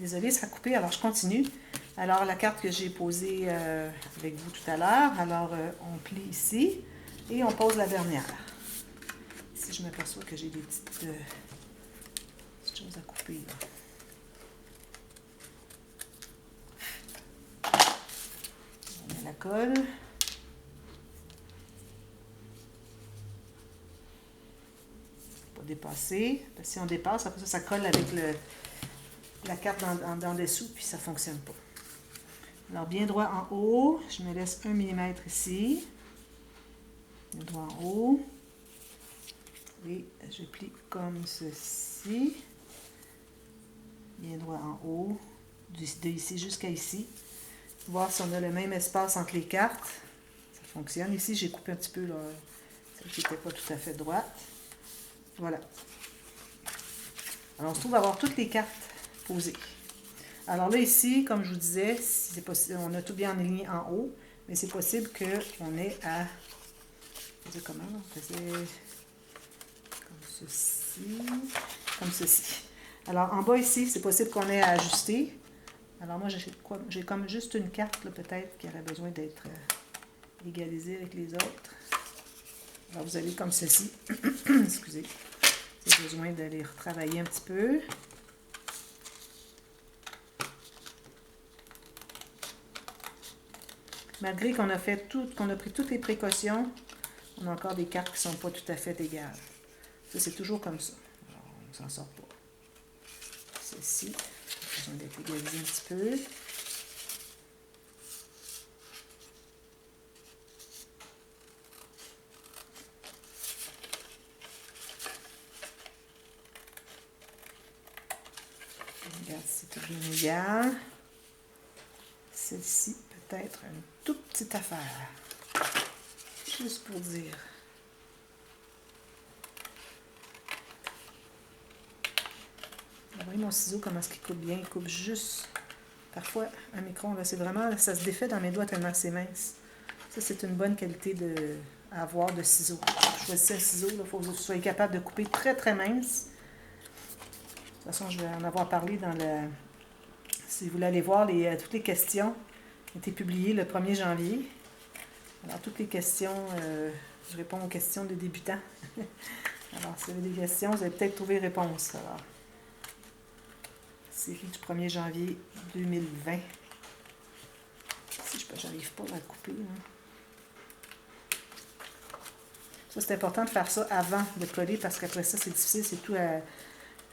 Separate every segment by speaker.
Speaker 1: Désolée, ça a coupé, alors je continue. Alors, la carte que j'ai posée avec vous tout à l'heure, alors on plie ici et on pose la dernière. Ici, je m'aperçois que j'ai des petites choses à couper. Là. On met la colle. Pas dépasser. Parce que si on dépasse, après ça colle avec la carte dans dessous, puis ça ne fonctionne pas. Alors, bien droit en haut, je me laisse 1 mm ici. Bien droit en haut. Et je plie comme ceci. Bien droit en haut. De ici jusqu'à ici. Voir si on a le même espace entre les cartes. Ça fonctionne. Ici, j'ai coupé un petit peu, là, celle qui n'était pas tout à fait droite. Voilà. Alors, on se trouve avoir toutes les cartes posées. Alors là, ici, comme je vous disais, si c'est possible, on a tout bien aligné en haut, mais c'est possible qu'on ait à... On faisait comment? On faisait comme ceci, comme ceci. Alors, en bas ici, c'est possible qu'on ait à ajuster. Alors moi, j'ai comme juste une carte, là, peut-être, qui aurait besoin d'être égalisée avec les autres. Alors, vous avez comme ceci. Excusez. J'ai besoin d'aller retravailler un petit peu. Malgré qu'on a fait qu'on a pris toutes les précautions, on a encore des cartes qui ne sont pas tout à fait égales. Ça, c'est toujours comme ça. Alors, on ne s'en sort pas. Ceci, besoin d'être égalisé un petit peu. Regarde si c'est tout bien égal. Celle-ci, peut-être une toute petite affaire. Juste pour dire. Vous voyez mon ciseau, comment est-ce qu'il coupe bien? Il coupe juste. Parfois, un micron, là, c'est vraiment, ça se défait dans mes doigts tellement c'est mince. Ça, c'est une bonne qualité à avoir de ciseaux. Pour choisir un ciseau, il faut que vous soyez capable de couper très, très mince. De toute façon, je vais en avoir parlé dans le... Si vous voulez aller voir, toutes les questions ont été publiées le 1er janvier. Alors, toutes les questions, je réponds aux questions des débutants. Alors, si vous avez des questions, vous allez peut-être trouver réponse. Alors, série du 1er janvier 2020. Si j'arrive pas à le couper. Hein. Ça, c'est important de faire ça avant de coller parce qu'après ça, c'est difficile.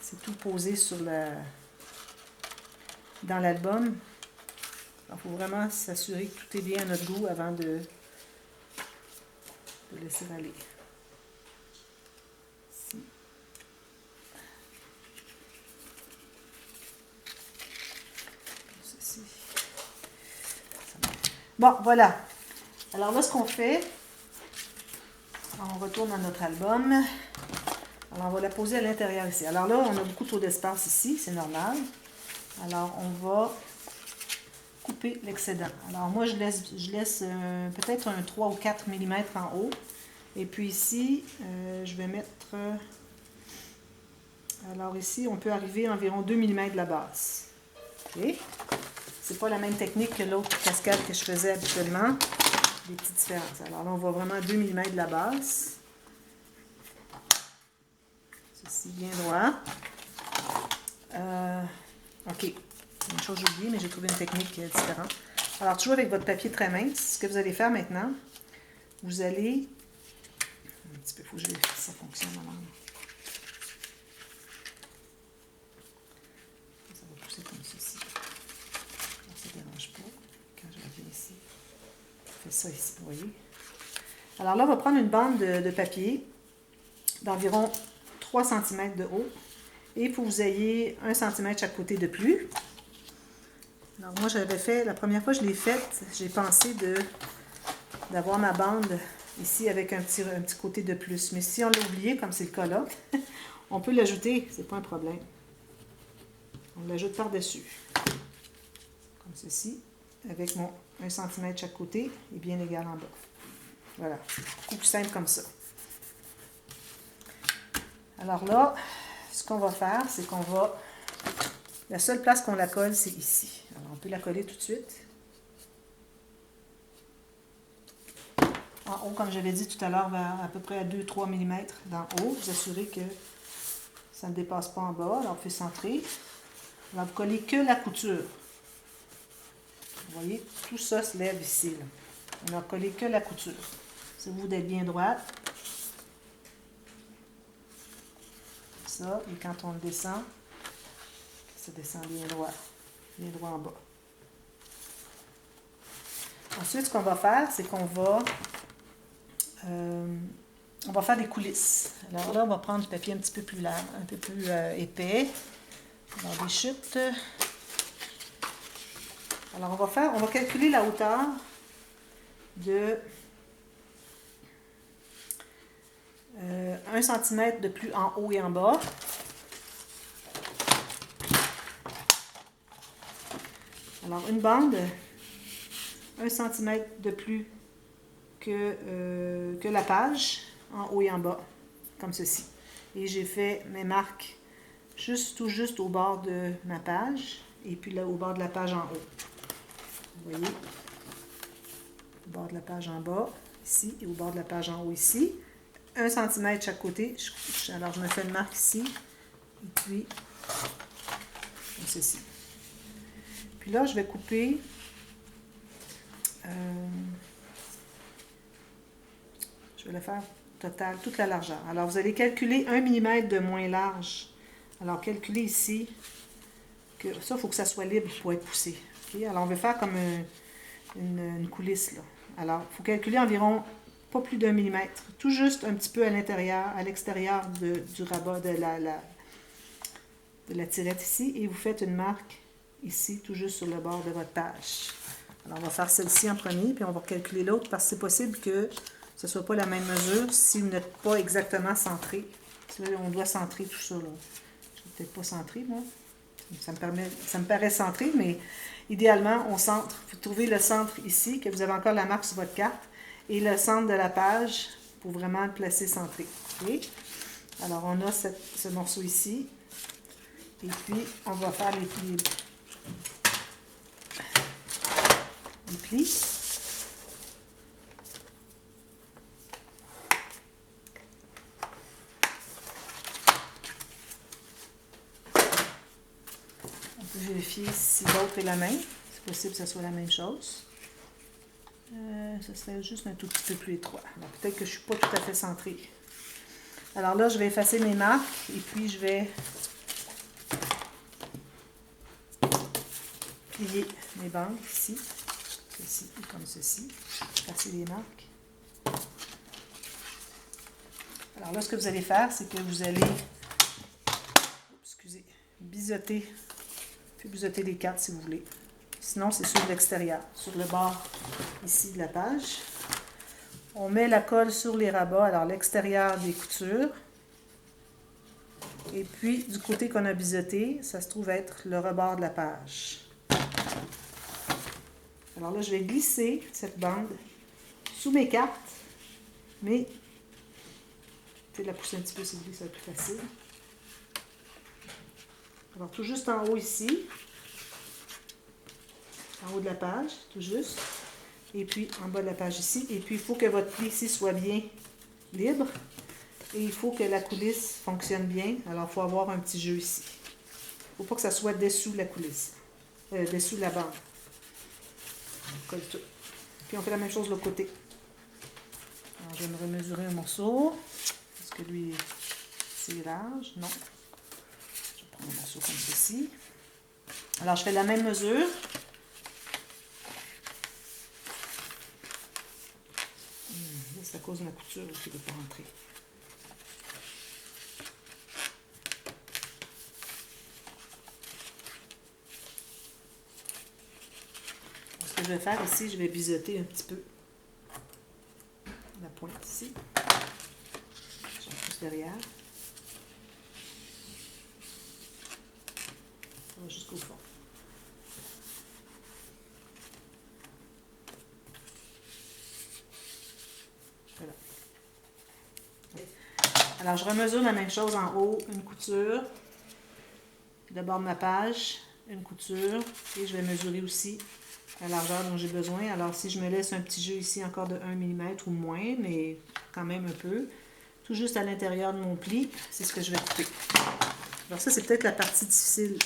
Speaker 1: C'est tout posé dans l'album. Il faut vraiment s'assurer que tout est bien à notre goût avant de laisser aller. Ici. Ceci. Bon, voilà. Alors là, ce qu'on fait, on retourne dans notre album. Alors, on va la poser à l'intérieur ici. Alors là, on a beaucoup trop d'espace ici, c'est normal. Alors, on va couper l'excédent. Alors, moi, je laisse peut-être un 3 ou 4 mm en haut. Et puis ici, je vais mettre... alors ici, on peut arriver à environ 2 mm de la base. OK? C'est pas la même technique que l'autre cascade que je faisais habituellement. Des petites différences. Alors là, on va vraiment à 2 mm de la base. Ceci bien droit. OK. Une chose j'ai oubliée, mais j'ai trouvé une technique différente. Alors, toujours avec votre papier très mince, ce que vous allez faire maintenant, vous allez... Un petit peu, il faut que je vérifie si ça fonctionne avant. Ça va pousser comme ceci. Alors, ça ne dérange pas. Quand je reviens ici, je fais ça ici, vous voyez. Alors là, on va prendre une bande de papier d'environ 3 cm de haut. Et il faut que vous ayez 1 cm chaque côté de plus. Alors moi, j'avais fait, la première fois que je l'ai faite, j'ai pensé d'avoir ma bande ici avec un petit côté de plus. Mais si on l'a oublié, comme c'est le cas là, on peut l'ajouter, c'est pas un problème. On l'ajoute par-dessus. Comme ceci, avec mon 1 cm chaque côté et bien égal en bas. Voilà, beaucoup plus simple comme ça. Alors là, ce qu'on va faire, c'est qu'on va La seule place qu'on la colle, c'est ici. Alors, on peut la coller tout de suite. En haut, comme j'avais dit tout à l'heure, à peu près à 2-3 mm d'en haut. Vous assurez que ça ne dépasse pas en bas. Alors, vous pouvez centrer. Alors, vous collez que la couture. Vous voyez, tout ça se lève ici. Là. Alors, collez que la couture. C'est vous d'être bien droite. Ça, et quand on le descend, ça descend bien droit en bas. Ensuite, ce qu'on va faire, c'est qu'on va, on va faire des coulisses. Alors là, on va prendre du papier un petit peu plus large, un peu plus épais. Alors, des chutes. Alors, on va calculer la hauteur de 1 cm de plus en haut et en bas. Alors, une bande, 1 cm de plus que la page, en haut et en bas, comme ceci. Et j'ai fait mes marques tout juste au bord de ma page, et puis là, au bord de la page en haut. Vous voyez? Au bord de la page en bas, ici, et au bord de la page en haut, ici. 1 cm de chaque côté. Alors, je me fais une marque ici, et puis, comme ceci. Puis là, je vais couper je vais le faire total, toute la largeur. Alors, vous allez calculer 1 mm de moins large. Alors, calculez ici que ça, il faut que ça soit libre pour être poussé. Okay? Alors, on va faire comme une coulisse. Là. Alors, il faut calculer environ pas plus d'1 mm, tout juste un petit peu à l'intérieur, à l'extérieur du rabat de la tirette ici, et vous faites une marque ici, tout juste sur le bord de votre page. Alors, on va faire celle-ci en premier, puis on va calculer l'autre, parce que c'est possible que ce ne soit pas la même mesure si vous n'êtes pas exactement centré. Là, on doit centrer tout ça. Là. Je ne vais peut-être pas centrer, moi. Ça me paraît centré, mais idéalement, on centre. Vous trouvez le centre ici, que vous avez encore la marque sur votre carte, et le centre de la page pour vraiment le placer centré. Okay? Alors, on a ce morceau ici. Et puis, on va faire les plis. Les plis. On peut vérifier si l'autre est la même. C'est possible que ce soit la même chose. Ça serait juste un tout petit peu plus étroit. Alors, peut-être que je ne suis pas tout à fait centrée. Alors là, je vais effacer mes marques et puis je vais plier mes bandes ici, ceci et comme ceci, effacer les marques. Alors là, ce que vous allez faire, c'est que vous allez, biseauter, puis biseauter les cartes si vous voulez. Sinon, c'est sur l'extérieur, sur le bord ici de la page. On met la colle sur les rabats, alors l'extérieur des coutures. Et puis, du côté qu'on a biseauté, ça se trouve être le rebord de la page. Alors là, je vais glisser cette bande sous mes cartes, mais je vais la pousser un petit peu, si vous voulez, ça va être plus facile. Alors, tout juste en haut ici, en haut de la page, tout juste, et puis en bas de la page ici. Et puis, il faut que votre pli ici soit bien libre, et il faut que la coulisse fonctionne bien. Alors, il faut avoir un petit jeu ici. Il ne faut pas que ça soit dessous la coulisse, dessous la bande. On colle tout. Puis, on fait la même chose de l'autre côté. Alors, je vais me remesurer un morceau. Est-ce que lui, c'est large? Non. Je vais prendre un morceau comme ceci. Alors, je fais la même mesure. C'est à cause de ma couture qui ne veut pas rentrer. Ce que je vais faire ici, je vais biseauter un petit peu la pointe ici. J'en pousse derrière. Ça va jusqu'au fond. Voilà. Alors, je remesure la même chose en haut, une couture. d'abord ma page, une couture, et je vais mesurer aussi la largeur dont j'ai besoin. Alors si je me laisse un petit jeu ici encore de 1 mm ou moins, mais quand même un peu, tout juste à l'intérieur de mon pli, c'est ce que je vais couper. Alors ça, c'est peut-être la partie difficile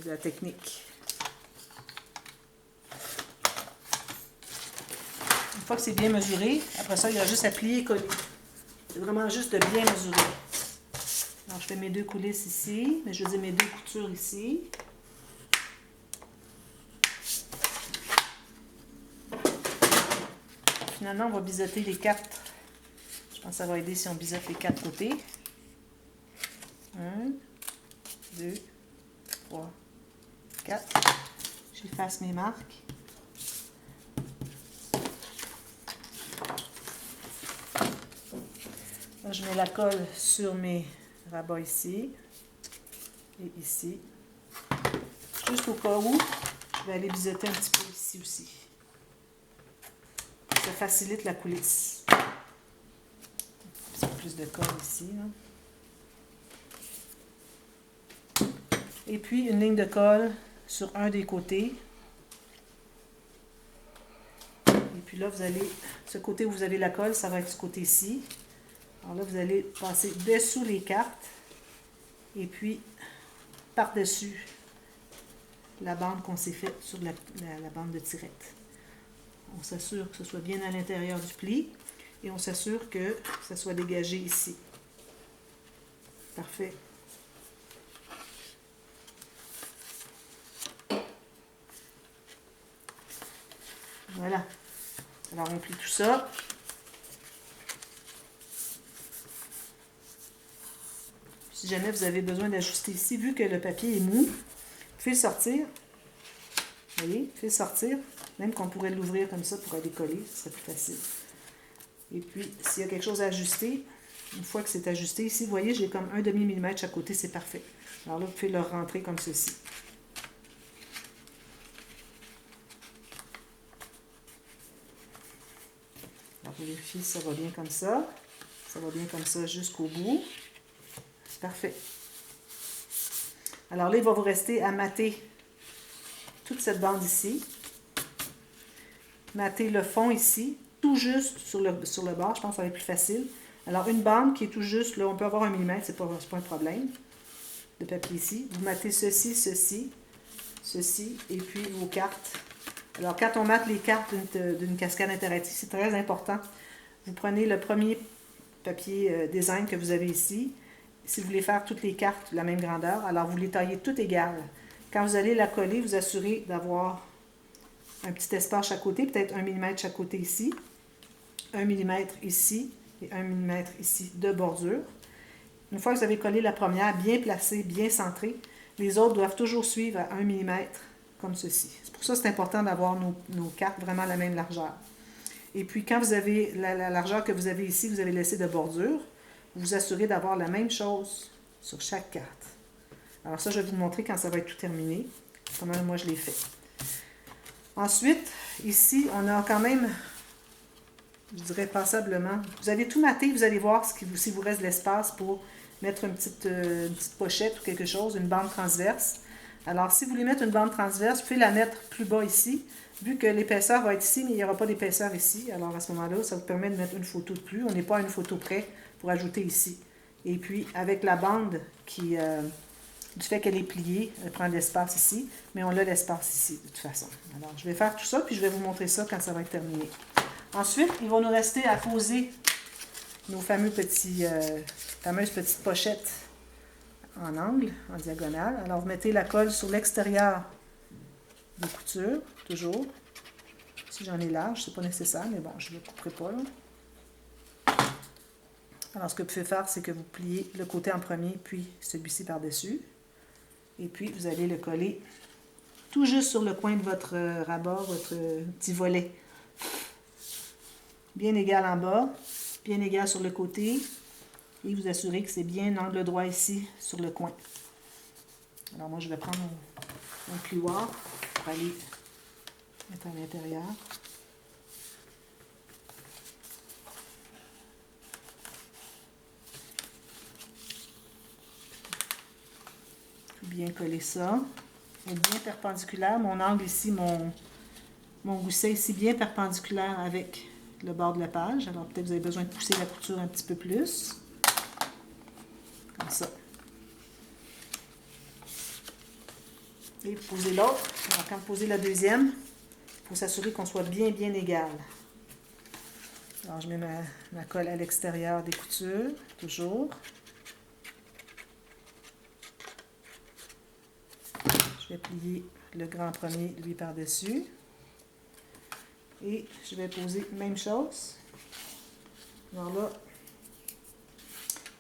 Speaker 1: de la technique. Une fois que c'est bien mesuré, après ça, il y a juste à plier et coller. C'est vraiment juste de bien mesurer. Alors, je fais mes 2 coulisses ici, mais je veux dire mes 2 coutures ici. Finalement, on va biseauter les 4. Je pense que ça va aider si on biseaute les 4 côtés. 1, 2, 3, 4. J'efface mes marques. Là, je mets la colle sur mes rabats ici et ici. Juste au cas où, je vais aller biseauter un petit peu ici aussi. Ça facilite la coulisse. Un petit peu plus de colle ici, là. Et puis une ligne de colle sur un des côtés. Et puis là, vous allez, ce côté où vous avez la colle, ça va être ce côté-ci. Alors là, vous allez passer dessous les cartes et puis par-dessus la bande qu'on s'est faite sur la bande de tirette. On s'assure que ce soit bien à l'intérieur du pli et on s'assure que ça soit dégagé ici. Parfait. Voilà. Alors, on plie tout ça. Si jamais vous avez besoin d'ajuster ici, vu que le papier est mou, vous pouvez le sortir. Vous voyez, vous pouvez le sortir. Même qu'on pourrait l'ouvrir comme ça pour aller coller, ce serait plus facile. Et puis, s'il y a quelque chose à ajuster, une fois que c'est ajusté, ici, vous voyez, j'ai comme un demi-millimètre chaque côté, c'est parfait. Alors là, vous pouvez le rentrer comme ceci. Alors, vérifiez si ça va bien comme ça. Ça va bien comme ça jusqu'au bout. C'est parfait. Alors là, il va vous rester à mater toute cette bande ici. Mater le fond ici, tout juste sur le bord. Je pense que ça va être plus facile. Alors, une bande qui est tout juste, là, on peut avoir 1 mm, c'est pas un problème. De papier ici. Vous matez ceci, ceci, ceci, et puis vos cartes. Alors, quand on mate les cartes d'une cascade interactive, c'est très important. Vous prenez le premier papier design que vous avez ici. Si vous voulez faire toutes les cartes de la même grandeur, alors vous les taillez toutes égales. Quand vous allez la coller, vous assurez d'avoir un petit espace chaque côté, peut-être 1 mm chaque côté ici, 1 mm ici et 1 mm ici de bordure. Une fois que vous avez collé la première, bien placée, bien centrée, les autres doivent toujours suivre à 1 mm comme ceci. C'est pour ça que c'est important d'avoir nos cartes vraiment à la même largeur. Et puis quand vous avez la largeur que vous avez ici, vous avez laissé de bordure, vous vous assurez d'avoir la même chose sur chaque carte. Alors ça, je vais vous montrer quand ça va être tout terminé, comment moi je l'ai fait. Ensuite, ici, on a quand même, je dirais passablement, vous allez tout mater, vous allez voir s'il vous reste de l'espace pour mettre une petite pochette ou quelque chose, une bande transverse. Alors, si vous voulez mettre une bande transverse, vous pouvez la mettre plus bas ici, vu que l'épaisseur va être ici, mais il n'y aura pas d'épaisseur ici. Alors, à ce moment-là, ça vous permet de mettre une photo de plus. On n'est pas à une photo près pour ajouter ici. Et puis, avec la bande du fait qu'elle est pliée, elle prend de l'espace ici, mais on a l'espace ici, de toute façon. Alors, je vais faire tout ça, puis je vais vous montrer ça quand ça va être terminé. Ensuite, il va nous rester à poser nos fameuses petites pochettes en angle, en diagonale. Alors, vous mettez la colle sur l'extérieur des coutures, toujours. Si j'en ai large, c'est pas nécessaire, mais bon, je ne le couperai pas, là. Alors, ce que vous pouvez faire, c'est que vous pliez le côté en premier, puis celui-ci par-dessus. Et puis, vous allez le coller tout juste sur le coin de votre rabat, votre petit volet. Bien égal en bas, bien égal sur le côté. Et vous assurez que c'est bien angle droit ici, sur le coin. Alors, moi, je vais prendre mon plioir pour aller mettre à l'intérieur. Tout bien coller ça. Bien perpendiculaire. Mon angle ici, mon gousset ici, bien perpendiculaire avec le bord de la page. Alors peut-être vous avez besoin de pousser la couture un petit peu plus. Comme ça. Et vous posez l'autre. Alors quand vous posez la deuxième, il faut s'assurer qu'on soit bien égal. Alors je mets ma colle à l'extérieur des coutures, toujours. Je vais plier le grand premier, lui, par-dessus. Et je vais poser même chose. Alors là,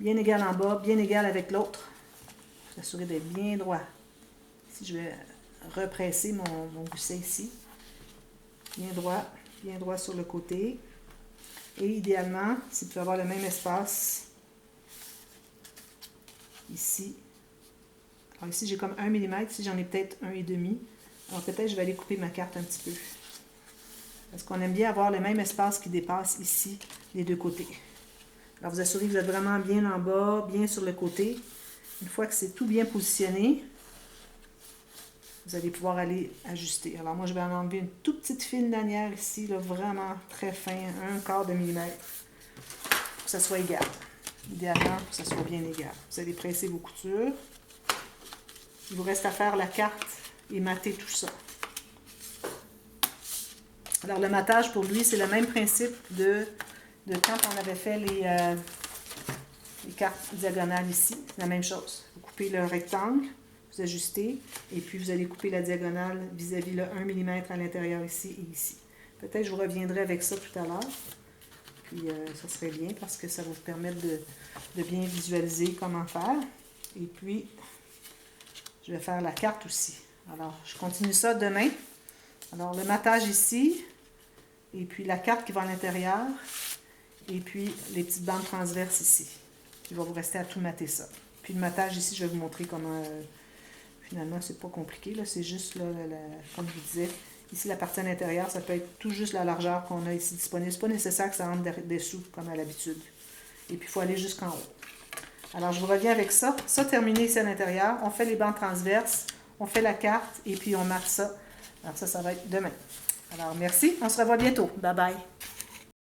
Speaker 1: bien égal en bas, bien égal avec l'autre. S'assurer d'être bien droit. Ici, je vais represser mon gousset ici. Bien droit sur le côté. Et idéalement, si vous pouvez avoir le même espace ici. Alors ici, j'ai comme 1 mm. Ici, j'en ai peut-être 1,5. Alors peut-être je vais aller couper ma carte un petit peu. Parce qu'on aime bien avoir le même espace qui dépasse ici, les deux côtés. Alors vous assurez que vous êtes vraiment bien en bas, bien sur le côté. Une fois que c'est tout bien positionné, vous allez pouvoir aller ajuster. Alors moi, je vais en enlever une toute petite fine lanière ici, là, vraiment très fin, 1/4 de millimètre, pour que ça soit égal. Idéalement, pour que ça soit bien égal. Vous allez presser vos coutures. Il vous reste à faire la carte et mater tout ça. Alors, le matage, pour lui, c'est le même principe de quand on avait fait les cartes diagonales ici. C'est la même chose. Vous coupez le rectangle, vous ajustez, et puis vous allez couper la diagonale vis-à-vis le 1 mm à l'intérieur ici et ici. Peut-être je vous reviendrai avec ça tout à l'heure. Puis, ça serait bien parce que ça va vous permettre de bien visualiser comment faire. Et puis, je vais faire la carte aussi. Alors, je continue ça demain. Alors, le matage ici, et puis la carte qui va à l'intérieur, et puis les petites bandes transverses ici. Il va vous rester à tout mater ça. Puis le matage ici, je vais vous montrer comment, finalement, c'est pas compliqué. C'est juste, là, comme je vous disais, ici la partie à l'intérieur, ça peut être tout juste la largeur qu'on a ici disponible. C'est pas nécessaire que ça rentre dessous, comme à l'habitude. Et puis, il faut aller jusqu'en haut. Alors, je vous reviens avec ça. Ça, terminé ici à l'intérieur. On fait les bandes transverses, on fait la carte, et puis on marque ça. Alors, ça va être demain. Alors, merci. On se revoit bientôt. Bye bye.